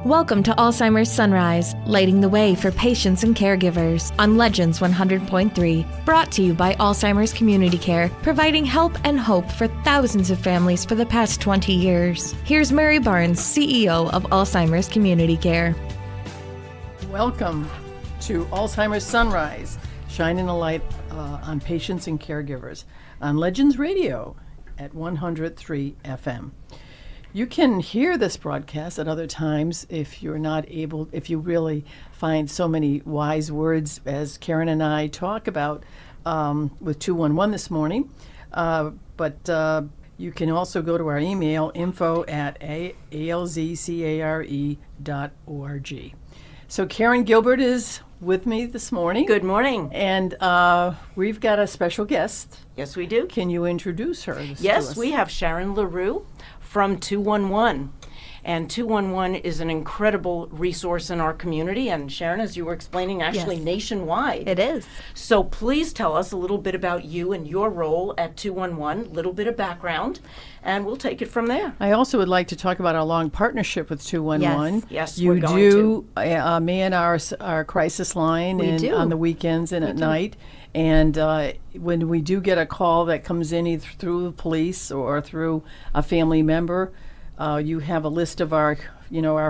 Welcome to Alzheimer's Sunrise, lighting the way for patients and caregivers on Legends 100.3, brought to you by Alzheimer's Community Care, providing help and hope for thousands of families for the past 20 years. Here's Mary Barnes, CEO of Alzheimer's Community Care. Welcome to Alzheimer's Sunrise, shining a light on patients and caregivers on Legends Radio at 100.3 FM. You can hear this broadcast at other times if you really find so many wise words as Karen and I talk about with 211 this morning. But you can also go to our email, info@alzcare.org. So Karen Gilbert is with me this morning. Good morning. And we've got a special guest. Yes, we do. Can you introduce her to Yes, us? we have Sharon Larue from 211. And 211 is an incredible resource in our community. And Sharon, as you were explaining, actually Yes. nationwide. It is. So please tell us a little bit about you and your role at 211, a little bit of background, and we'll take it from there. I also would like to talk about our long partnership with 211. Yes, you we're going do man our crisis line We do. on the weekends and at night. And when we do get a call that comes in either through the police or through a family member, you have a list of our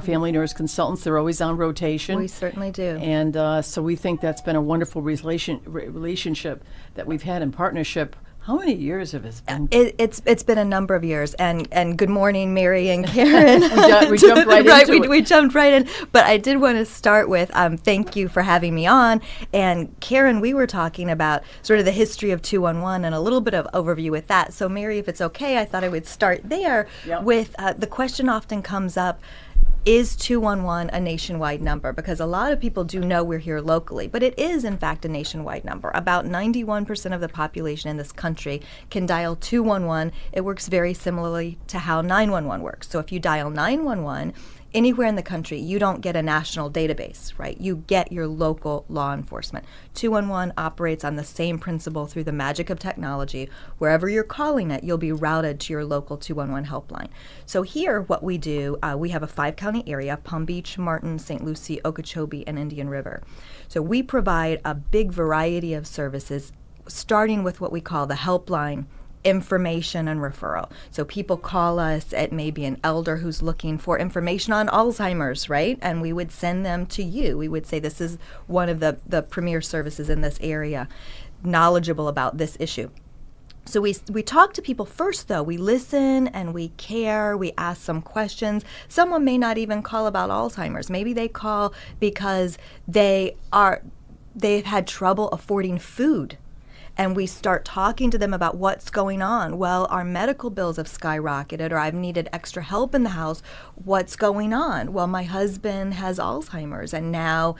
family nurse consultants. They're always on rotation. We certainly do. And so we think that's been a wonderful relationship that we've had in partnership. How many years have it been? It's been a number of years. And good morning, Mary and Karen. we jumped right into it. We jumped right in. But I did want to start with thank you for having me on. And Karen, we were talking about sort of the history of 211 and a little bit of overview with that. So Mary, if it's okay, I thought I would start there with the question often comes up, is 211 a nationwide number? Because a lot of people do know we're here locally, but it is in fact a nationwide number. About 91% of the population in this country can dial 211. It works very similarly to how 911 works. So if you dial 911, anywhere in the country, you don't get a national database, right? You get your local law enforcement. 211 operates on the same principle through the magic of technology. Wherever you're calling it, you'll be routed to your local 211 helpline. So here, what we do, we have a 5-county area: Palm Beach, Martin, St. Lucie, Okeechobee, and Indian River. So we provide a big variety of services, starting with what we call the helpline, information and referral. So people call us, it may be an elder who's looking for information on Alzheimer's, right? And we would send them to you. We would say this is one of the premier services in this area, knowledgeable about this issue. So we talk to people first, though. We listen and we care. We ask some questions. Someone may not even call about Alzheimer's. Maybe they call because they've had trouble affording food. And we start talking to them about what's going on. Well, our medical bills have skyrocketed, or I've needed extra help in the house. What's going on? Well, my husband has Alzheimer's, and now,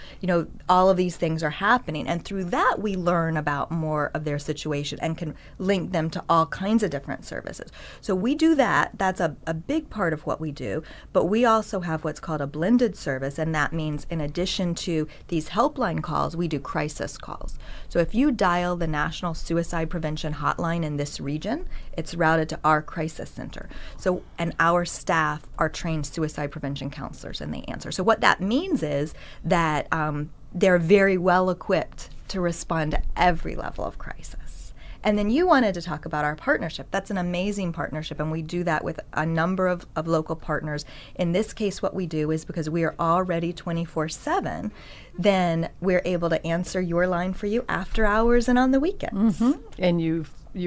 all of these things are happening. And through that, we learn about more of their situation and can link them to all kinds of different services. So we do that. That's a big part of what we do. But we also have what's called a blended service, and that means in addition to these helpline calls, we do crisis calls. So if you dial the National Suicide Prevention Hotline in this region, it's routed to our crisis center. So, and our staff are trained suicide prevention counselors, and they answer. So what that means is that they're very well equipped to respond to every level of crisis. And then you wanted to talk about our partnership. That's an amazing partnership, and we do that with a number of local partners. In this case, what we do is because we are already 24/7, then we're able to answer your line for you after hours and on the weekends. Mm-hmm. And you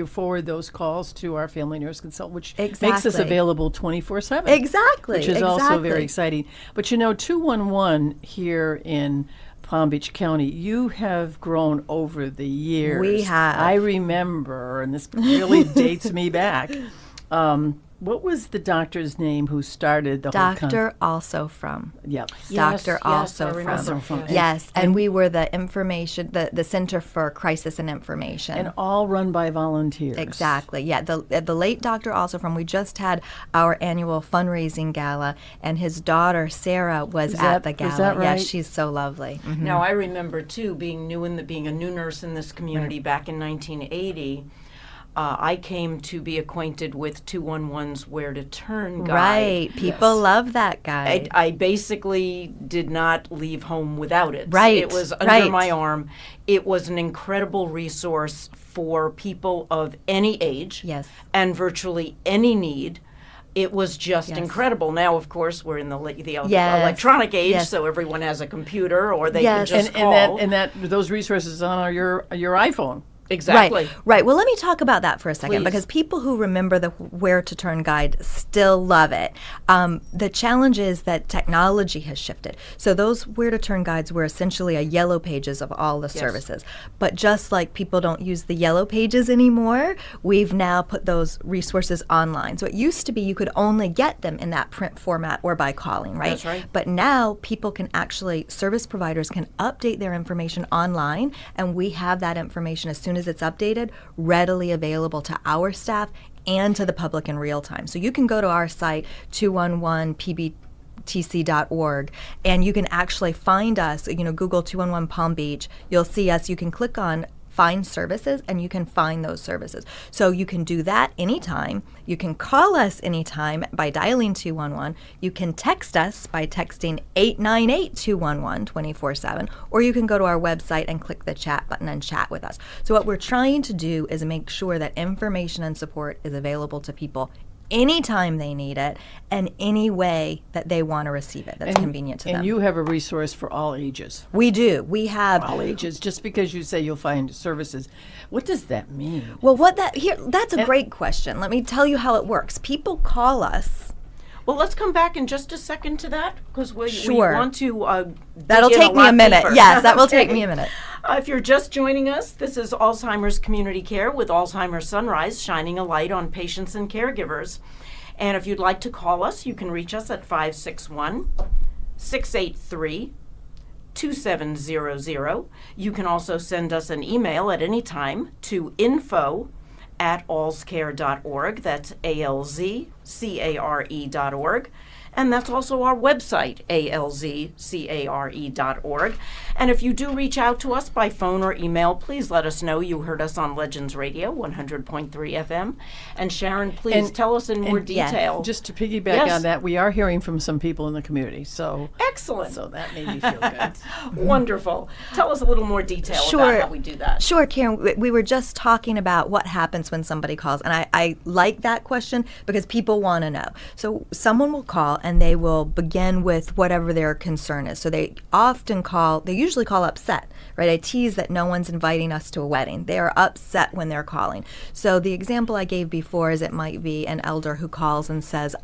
forward those calls to our family nurse consultant, which Exactly. makes us available 24/7. Exactly. Which is also very exciting. But 211 here in Palm Beach County, you have grown over the years. We have. I remember, and this really dates me back. What was the doctor's name who started the whole Dr. Also from. Yep. Dr. Yes, Also I remember. from. Yes. Yes, and we were the information, the Center for Crisis and Information. And all run by volunteers. Exactly. Yeah. The late Dr. Also from. We just had our annual fundraising gala, and his daughter Sarah was at the gala. Is that right? Yes, she's so lovely. Mm-hmm. Now, I remember, too, being a new nurse in this community back in 1980. I came to be acquainted with 211's Where to Turn guide. Right. People love that guide. I basically did not leave home without it. Right. It was under Right. my arm. It was an incredible resource for people of any age Yes. and virtually any need. It was just Yes. incredible. Now, of course, we're in the Yes. electronic age, Yes. so everyone has a computer or they Yes. can just And call. that those resources on your iPhone. Exactly. Right. Well, let me talk about that for a second Please. because people who remember the Where to Turn guide still love it. The challenge is that technology has shifted. So those Where to Turn guides were essentially a yellow pages of all the services. But just like people don't use the yellow pages anymore, we've now put those resources online. So it used to be you could only get them in that print format or by calling, right? That's right. But now people can actually, service providers can update their information online, and we have that information as soon as it's updated, readily available to our staff and to the public in real time. So you can go to our site, 211pbtc.org, and you can actually find us, Google 211 Palm Beach. You'll see us. You can click on Find Services, and you can find those services. So you can do that anytime. You can call us anytime by dialing 211. You can text us by texting 898-211 24/7, or you can go to our website and click the chat button and chat with us. So what we're trying to do is make sure that information and support is available to people anytime they need it and any way that they want to receive it that's convenient to them. And you have a resource for all ages. We do. We have All ages. Just because you say you'll find services, what does that mean? Well, that's a great question. Let me tell you how it works. People call us. Well, let's come back in just a second to that because we Sure. want to. That'll dig in take me a lot minute. deeper. Yes, that will take Okay. me a minute. If you're just joining us, this is Alzheimer's Community Care with Alzheimer's Sunrise, shining a light on patients and caregivers. And if you'd like to call us, you can reach us at 561-683-2700. You can also send us an email at any time to info@alzcare.org. That's ALZCARE.org. And that's also our website, alzcare.org. And if you do reach out to us by phone or email, please let us know you heard us on Legends Radio, 100.3 FM. And Sharon, please tell us in more detail. Just to piggyback Yes. on that, we are hearing from some people in the community. So Excellent. So that made me feel good. Wonderful. Tell us a little more detail Sure. about how we do that. Sure, Karen. We were just talking about what happens when somebody calls, and I like that question because people want to know. So someone will call, and they will begin with whatever their concern is. So they usually call upset, right? I tease that no one's inviting us to a wedding. They are upset when they're calling. So the example I gave before is it might be an elder who calls and says,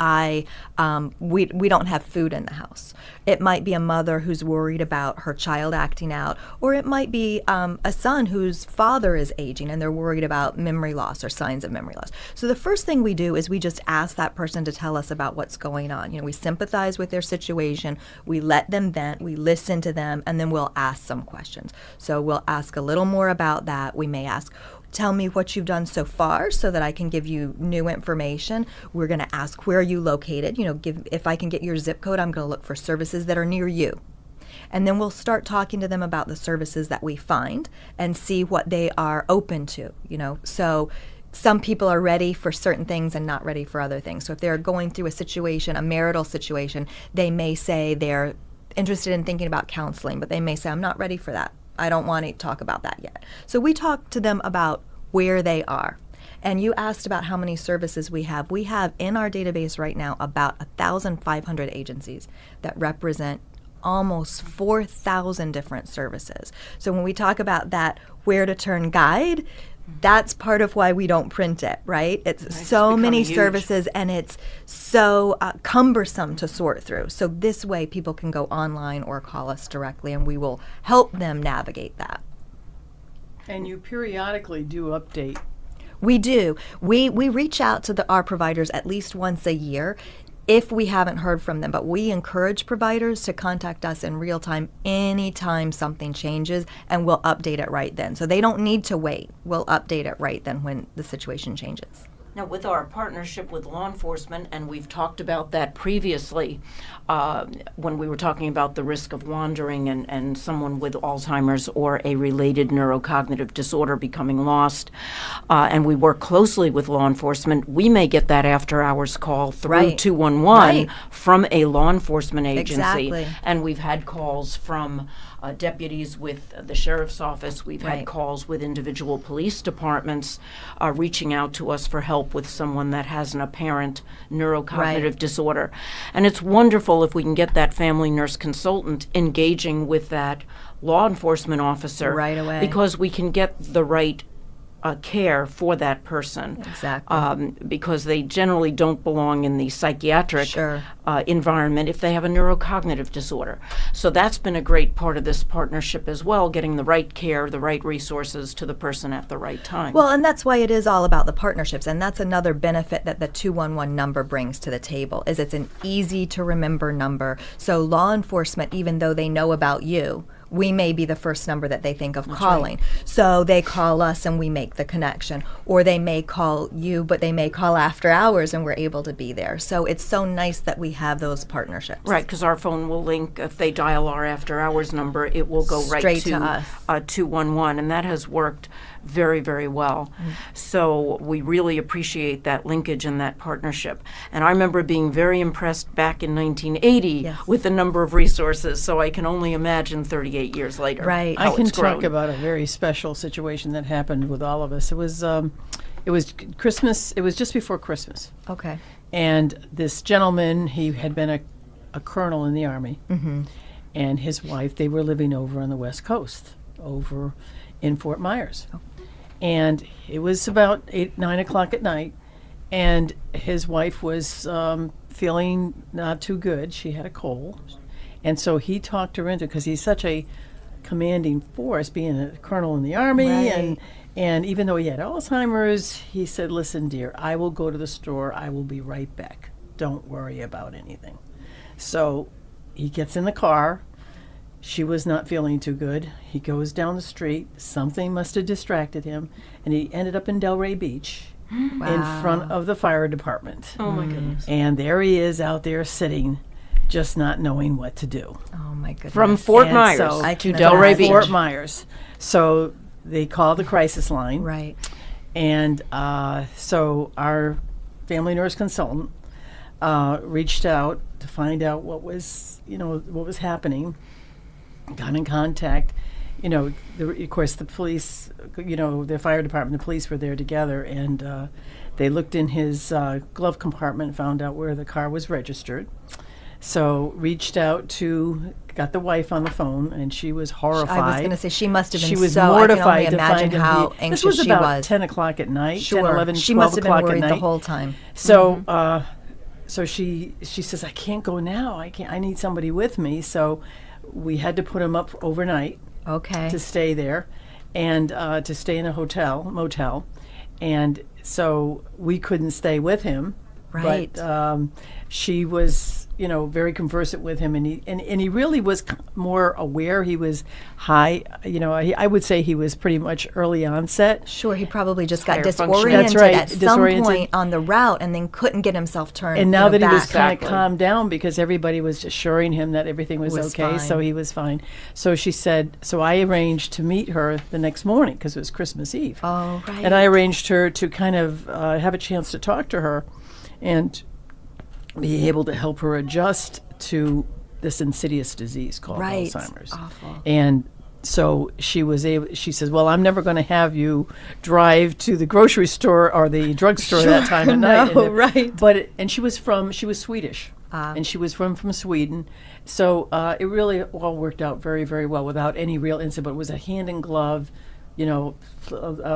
we don't have food in the house. It might be a mother who's worried about her child acting out, or it might be a son whose father is aging and they're worried about memory loss or signs of memory loss. So the first thing we do is we just ask that person to tell us about what's going on. We sympathize with their situation, we let them vent, we listen to them, and then we'll ask some questions. So we'll ask a little more about that. We may ask, tell me what you've done so far so that I can give you new information. We're going to ask, where are you located? If I can get your zip code, I'm going to look for services that are near you. And then we'll start talking to them about the services that we find and see what they are open to, So some people are ready for certain things and not ready for other things. So if they're going through a marital situation, they may say they're interested in thinking about counseling, but they may say, I'm not ready for that. I don't want to talk about that yet. So we talk to them about where they are. And you asked about how many services we have. We have in our database right now about 1,500 agencies that represent almost 4,000 different services. So when we talk about that Where to Turn guide, that's part of why we don't print it, right? It's so many services, and it's so cumbersome to sort through. So this way people can go online or call us directly, and we will help them navigate that. And you periodically do update. We do. We reach out to our providers at least once a year if we haven't heard from them, but we encourage providers to contact us in real time anytime something changes, and we'll update it right then. So they don't need to wait. We'll update it right then when the situation changes. Now, with our partnership with law enforcement, and we've talked about that previously when we were talking about the risk of wandering and someone with Alzheimer's or a related neurocognitive disorder becoming lost, and we work closely with law enforcement, we may get that after-hours call through 211 from a law enforcement agency. Exactly. And we've had calls from deputies with the sheriff's office. We've had calls with individual police departments reaching out to us for help with someone that has an apparent neurocognitive disorder. And it's wonderful if we can get that family nurse consultant engaging with that law enforcement officer right away, because we can get the right care for that person. Exactly. Because they generally don't belong in the psychiatric environment if they have a neurocognitive disorder. So that's been a great part of this partnership as well, getting the right care, the right resources to the person at the right time. Well, and that's why it is all about the partnerships, and that's another benefit that the 211 number brings to the table, is it's an easy to remember number. So law enforcement, even though they know about you, we may be the first number that they think of calling. So they call us and we make the connection. Or they may call you, but they may call after hours and we're able to be there. So it's so nice that we have those partnerships. Right, because our phone will link, if they dial our after hours number, it will go right straight to us. 211, and that has worked very, very well. So we really appreciate that linkage and that partnership. And I remember being very impressed back in 1980 with the number of resources, so I can only imagine 38 years later. Right. I can talk about a very special situation that happened with all of us. It was Christmas. It was just before Christmas. Okay. And this gentleman, he had been a colonel in the Army, and his wife, they were living over on the West Coast, over in Fort Myers. And it was about 9 o'clock at night, and his wife was feeling not too good. She had a cold. And so he talked her into, because he's such a commanding force, being a colonel in the Army, and even though he had Alzheimer's, he said, "Listen, dear, I will go to the store. I will be right back. Don't worry about anything." So he gets in the car. She was not feeling too good. He goes down the street. Something must have distracted him, and he ended up in Delray Beach in front of the fire department. Oh, my goodness. And there he is out there sitting, just not knowing what to do. Oh, my goodness. From Fort And Myers so- to Delray Beach. Fort Myers. So they called the crisis line. Right. And so our family nurse consultant reached out to find out what was happening. Got in contact. Of course, the police, the fire department, the police were there together, and they looked in his glove compartment and found out where the car was registered. So reached out got the wife on the phone, and she was horrified. I was going to say, she must have been She was so, mortified I can to only imagine find him. how anxious this was she about was. 10 o'clock at night, Sure. 10, 11, she 12 must have been o'clock at worried night. the whole time. So, so she says, "I can't go now. I need somebody with me." So we had to put him up overnight. Okay. To stay there, and to stay in a motel, and so we couldn't stay with him. Right. But she was, very conversant with him, and he really was more aware. He was high. I would say he was pretty much early onset. Sure, he probably just got Higher disoriented That's right, at some disoriented. point on the route, and then couldn't get himself turned. And now that he was back. kind of calmed down, because everybody was assuring him that everything was okay, so fine. he was fine. So she said, so I arranged to meet her the next morning, because it was Christmas Eve. Oh, right. And I arranged her to kind of have a chance to talk to her and be able to help her adjust to this insidious disease called Alzheimer's. Awful. And so she says, "Well, I'm never going to have you drive to the grocery store or the drugstore that time of night." No, right. But she was Swedish. And she was from Sweden. So it really all worked out very, very well without any real incident. But it was a hand in glove, fire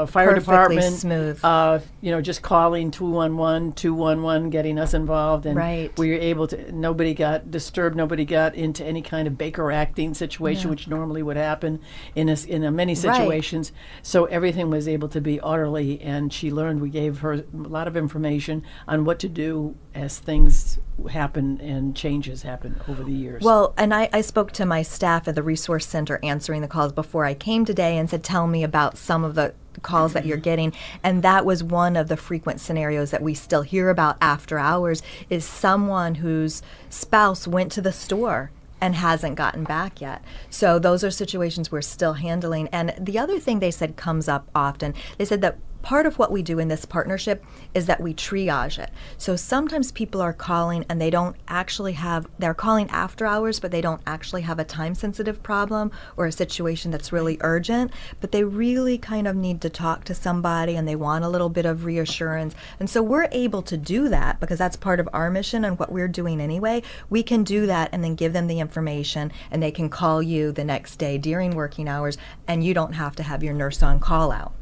Perfectly department. smooth. Just calling 211, getting us involved. And Right. we were able to, nobody got disturbed, nobody got into any kind of Baker acting situation, which normally would happen in many situations. So everything was able to be orderly, and she learned. We gave her a lot of information on what to do as things happen and changes happen over the years. Well, and I spoke to my staff at the Resource Center answering the calls before I came today and said, tell me about some of the calls that you're getting. And that was one of the frequent scenarios that we still hear about after hours, is someone whose spouse went to the store and hasn't gotten back yet. So those are situations we're still handling. And the other thing they said comes up often, they said that part of what we do in this partnership is that we triage it. So sometimes people are calling and they're calling after hours, but they don't actually have a time-sensitive problem or a situation that's really urgent, but they really kind of need to talk to somebody and they want a little bit of reassurance. And so we're able to do that because that's part of our mission and what we're doing anyway. We can do that and then give them the information, and they can call you the next day during working hours, and you don't have to have your nurse on call out.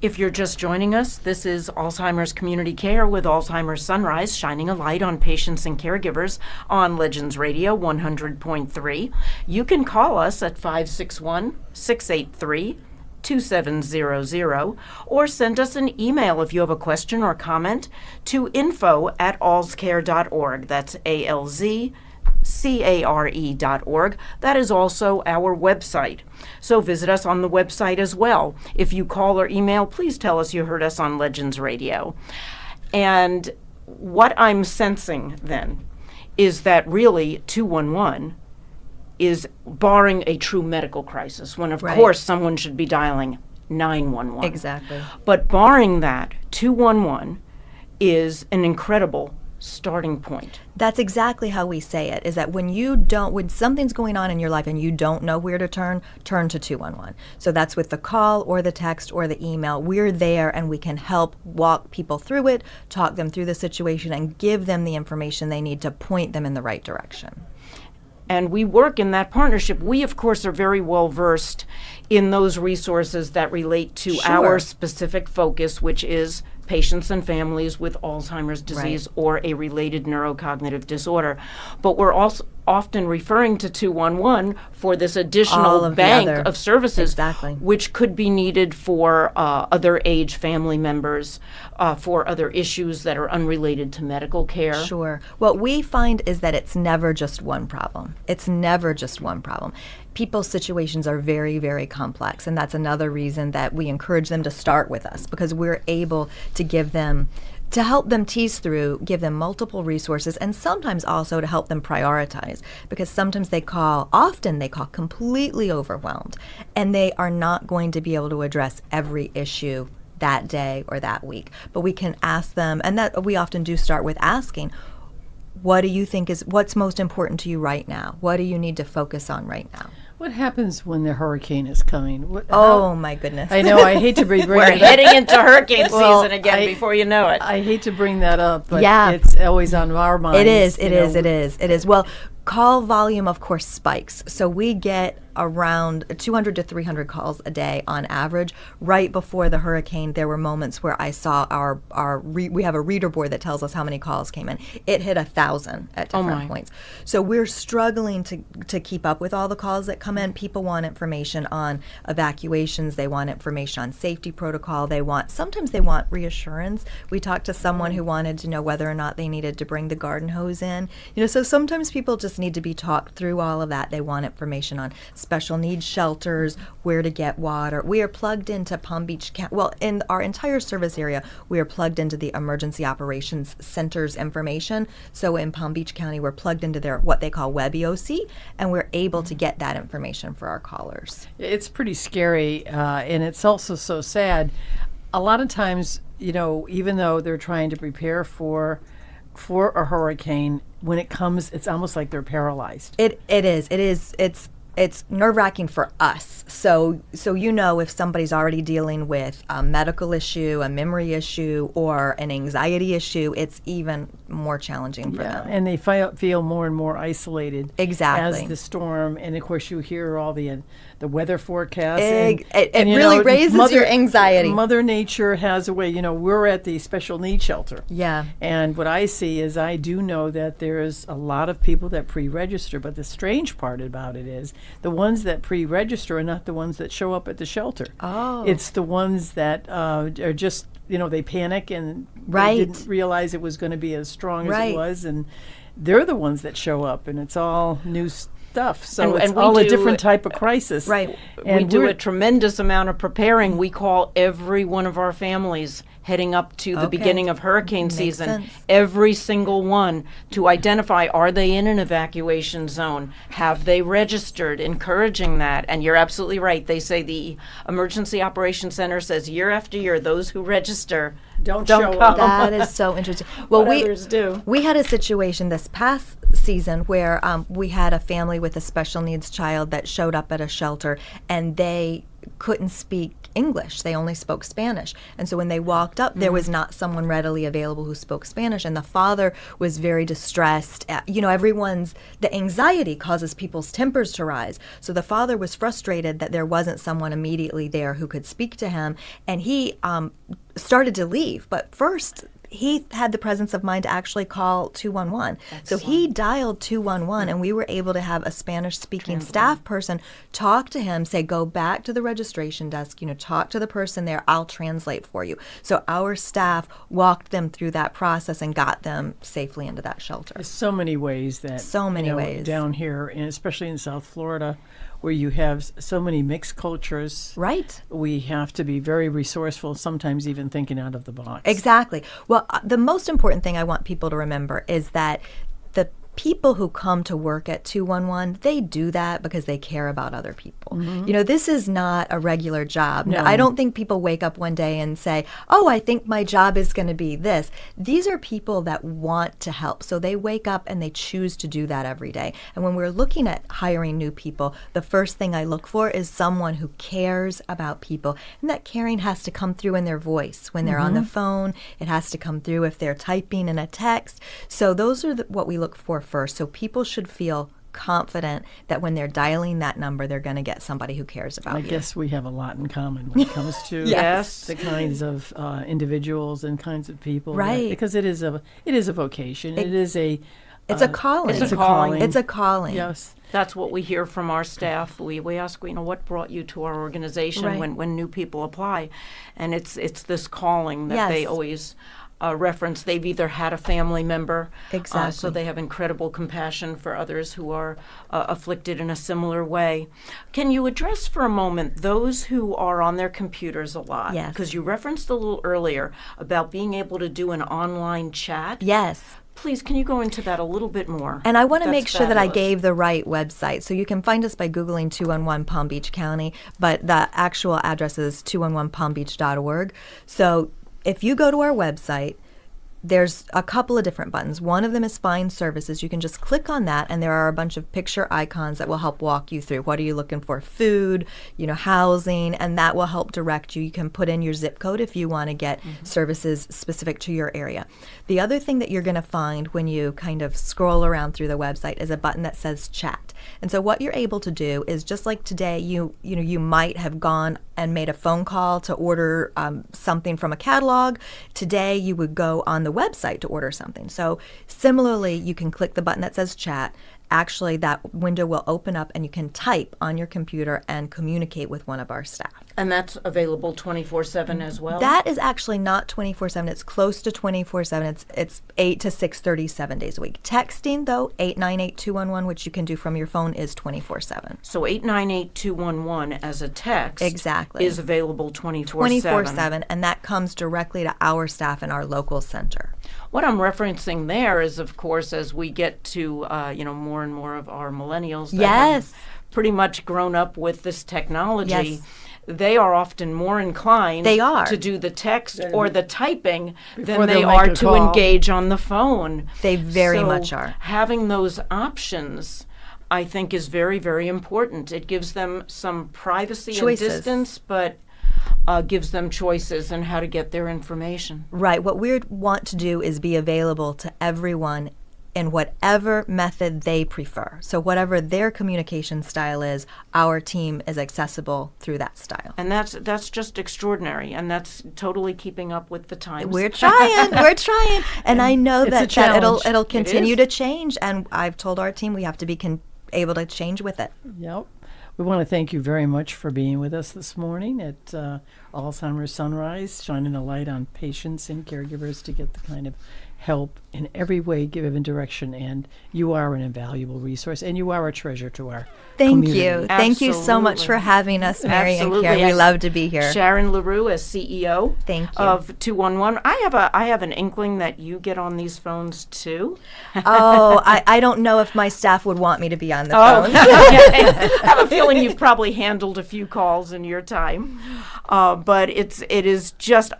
If you're just joining us, this is Alzheimer's Community Care with Alzheimer's Sunrise, shining a light on patients and caregivers on Legends Radio 100.3. You can call us at 561-683-2700 or send us an email if you have a question or comment to info@alzcare.org. That's ALZCARE.org. That is also our website. So visit us on the website as well. If you call or email, please tell us you heard us on Legends Radio. And what I'm sensing then is that really 211 is, barring a true medical crisis, when of course someone should be dialing 911. Exactly. But barring that, 211 is an incredible starting point. That's exactly how we say it, is that when something's going on in your life and you don't know where to turn to 211. So that's with the call or the text or the email. We're there and we can help walk people through it, talk them through the situation, and give them the information they need to point them in the right direction. And we work in that partnership. We, of course, are very well versed in those resources that relate to our specific focus, which is patients and families with Alzheimer's disease or a related neurocognitive disorder. But we're also often referring to 211 for this additional bank of services, which could be needed for other age family members, for other issues that are unrelated to medical care. Sure. What we find is that it's never just one problem. It's never just one problem. People's situations are very, very complex, and that's another reason that we encourage them to start with us, because we're able to help them tease through, give them multiple resources, and sometimes also to help them prioritize, because sometimes often they call completely overwhelmed, and they are not going to be able to address every issue that day or that week. But we can ask them, and that we often do start with asking, what do you think what's most important to you right now? What do you need to focus on right now? What happens when the hurricane is coming? My goodness. I know, I hate to bring We're heading into hurricane season again before you know it. I hate to bring that up, but it's always on our minds. It is. Well, call volume, of course, spikes. So we get around 200 to 300 calls a day on average. Right before the hurricane, there were moments where I saw we have a reader board that tells us how many calls came in. It hit 1,000 at different points. So we're struggling to keep up with all the calls that come in. People want information on evacuations. They want information on safety protocol. Sometimes they want reassurance. We talked to someone who wanted to know whether or not they needed to bring the garden hose in. So sometimes people just need to be talked through all of that. They want information on special needs shelters, where to get water. We are plugged into Palm Beach County. Well, in our entire service area, we are plugged into the Emergency Operations Center's information. So in Palm Beach County, we're plugged into their what they call Web EOC, and we're able to get that information for our callers. It's pretty scary, and it's also so sad. A lot of times, even though they're trying to prepare for a hurricane, when it comes, it's almost like they're paralyzed. It is. It's nerve-wracking for us. So if somebody's already dealing with a medical issue, a memory issue, or an anxiety issue, it's even more challenging for them. And they feel more and more isolated. Exactly. As the storm, and of course you hear all the weather forecasts. It really raises your anxiety. Mother Nature has a way. We're at the special needs shelter. Yeah. And what I see is, I do know that there's a lot of people that pre-register, but the strange part about it is the ones that pre-register are not the ones that show up at the shelter. Oh. It's the ones that are just, they panic and they didn't realize it was going to be as strong as it was, and they're the ones that show up, and it's all new stuff. So it's and we all a do- different type of crisis. Right. And we do we're- a tremendous amount of preparing. We call every one of our families heading up to the Okay. beginning of hurricane Makes season, sense. every single one, to identify, are they in an evacuation zone? Have they registered? Encouraging that. And you're absolutely right. They say the Emergency Operations Center says year after year, those who register Don't don't show come. up. That is so interesting. Well, What others do. we had a situation this past season where we had a family with a special needs child that showed up at a shelter, and they couldn't speak English. They only spoke Spanish. And so when they walked up, there was not someone readily available who spoke Spanish. And the father was very distressed. You know, the anxiety causes people's tempers to rise. So the father was frustrated that there wasn't someone immediately there who could speak to him. And he started to leave. But first, he had the presence of mind to actually call 211. So he dialed 211, and we were able to have a Spanish-speaking staff person talk to him, say, go back to the registration desk, talk to the person there, I'll translate for you. So our staff walked them through that process and got them safely into that shelter. There's so many ways that So many ways. down here, and especially in South Florida, where you have so many mixed cultures. Right. We have to be very resourceful, sometimes even thinking out of the box. Exactly. Well, the most important thing I want people to remember is that the people who come to work at 211, they do that because they care about other people. This is not a regular job. No. I don't think people wake up one day and say, oh, I think my job is going to be this. These are people that want to help. So they wake up and they choose to do that every day. And when we're looking at hiring new people, the first thing I look for is someone who cares about people. And that caring has to come through in their voice. When they're on the phone, it has to come through if they're typing in a text. So those are what we look for first. So people should feel confident that when they're dialing that number, they're going to get somebody who cares about I you. guess we have a lot in common when it comes to Yes. the kinds of individuals and kinds of people. Right. Because it is a vocation. It's a calling. It's a calling. It's a calling. Yes. That's what we hear from our staff. We ask, what brought you to our organization Right. when new people apply, and it's this calling that they Yes. always reference. They've either had a family member, so Exactly. they have incredible compassion for others who are afflicted in a similar way. Can you address for a moment those who are on their computers a lot? Yes. Because you referenced a little earlier about being able to do an online chat. Yes. Please, can you go into that a little bit more? And I want to That's make sure that I fabulous. gave the right website. So you can find us by Googling 211 Palm Beach County, but the actual address is 211palmbeach.org. So if you go to our website, there's a couple of different buttons. One of them is Find Services. You can just click on that, and there are a bunch of picture icons that will help walk you through. What are you looking for? Food, housing, and that will help direct you. You can put in your zip code if you want to get services specific to your area. The other thing that you're going to find when you kind of scroll around through the website is a button that says Chat. And so what you're able to do is, just like today, you might have gone and made a phone call to order something from a catalog. Today you would go on the website to order something. So similarly, you can click the button that says Chat. Actually, that window will open up and you can type on your computer and communicate with one of our staff. And that's available 24/7 as well? That is actually not 24/7. It's close to 24/7. It's 8 to 6:30, 7 days a week. Texting, though, 898-211, which you can do from your phone, is 24/7. So 898-211 as a text Exactly. is available 24/7. 24/7, and that comes directly to our staff in our local center. What I'm referencing there is, of course, as we get to more and more of our millennials that Yes. have pretty much grown up with this technology, Yes. they are often more inclined They are. to do the text or the typing Before than they they'll make are a to call. engage on the phone. They very So much are. having those options, I think, is very, very important. It gives them some privacy Choices. and distance, but gives them choices in how to get their information. Right. What we want to do is be available to everyone in whatever method they prefer. So whatever their communication style is, our team is accessible through that style. And that's just extraordinary, and that's totally keeping up with the times. We're trying. We're trying. And I know It's a that challenge. it'll continue is. to change, and I've told our team we have to be able to change with it. Yep. We want to thank you very much for being with us this morning at Alzheimer's Sunrise, shining a light on patients and caregivers to get the kind of help in every way, given direction, and you are an invaluable resource, and you are a treasure to our Thank community. you. Thank you so much for having us, Mary and Absolutely. Karen. We love to be here. Sharon Larue as CEO Thank you. of 211. I have an inkling that you get on these phones too. Oh, I don't know if my staff would want me to be on the Oh, phone. I have a feeling you've probably handled a few calls in your time, but it is just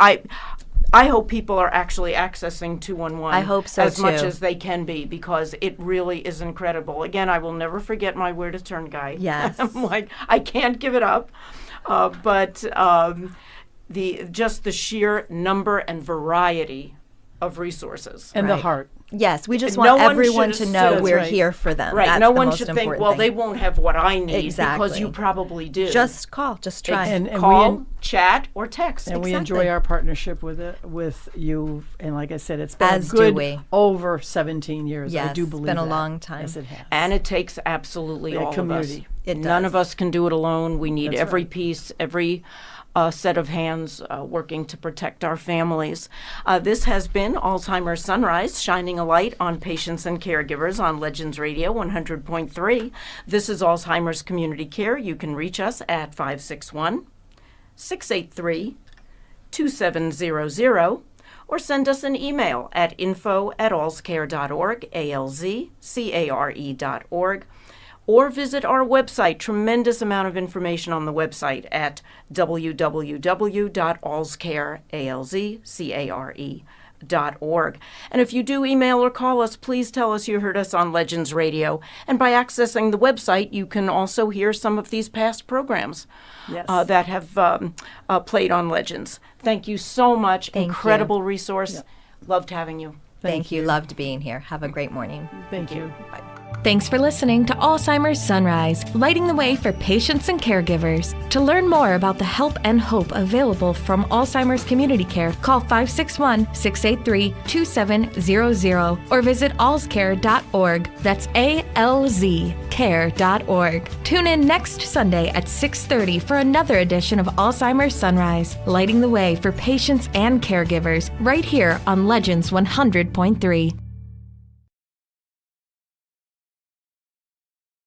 I hope people are actually accessing 211. I hope so, as much too. as they can be, because it really is incredible. Again, I will never forget my Where to Turn guide. Yes. I'm like, I can't give it up, but the sheer number and variety of resources. And the Right. heart. Yes, we just No want one everyone should to know assume- we're Right. here for them. Right. That's No the one most should think, important well, thing. they won't have what I need, because Exactly. you probably do. Just call, just try. And call, chat, or text. And we Exactly. enjoy our partnership with you. And like I said, it's been As a do good we. over 17 years. Yes, I do it's believe been a that. long time. Yes, it has. And it takes absolutely A all of us. community. It None does. of us can do it alone. We need That's every right. piece, every set of hands working to protect our families. This has been Alzheimer's Sunrise, shining a light on patients and caregivers on Legends Radio 100.3. This is Alzheimer's Community Care. You can reach us at 561-683-2700 or send us an email at info@alzcare.org, alzcare.org. Or visit our website. Tremendous amount of information on the website at www.alzcare.org. And if you do email or call us, please tell us you heard us on Legends Radio. And by accessing the website, you can also hear some of these past programs Yes. that have played on Legends. Thank you so much. Thank Incredible resource. Loved having you. Thank you. Loved being here. Have a great morning. Thank you. Bye. Thanks for listening to Alzheimer's Sunrise, lighting the way for patients and caregivers. To learn more about the help and hope available from Alzheimer's Community Care, call 561-683-2700 or visit alzcare.org. That's ALZcare.org. Tune in next Sunday at 6:30 for another edition of Alzheimer's Sunrise, lighting the way for patients and caregivers, right here on Legends 100.3.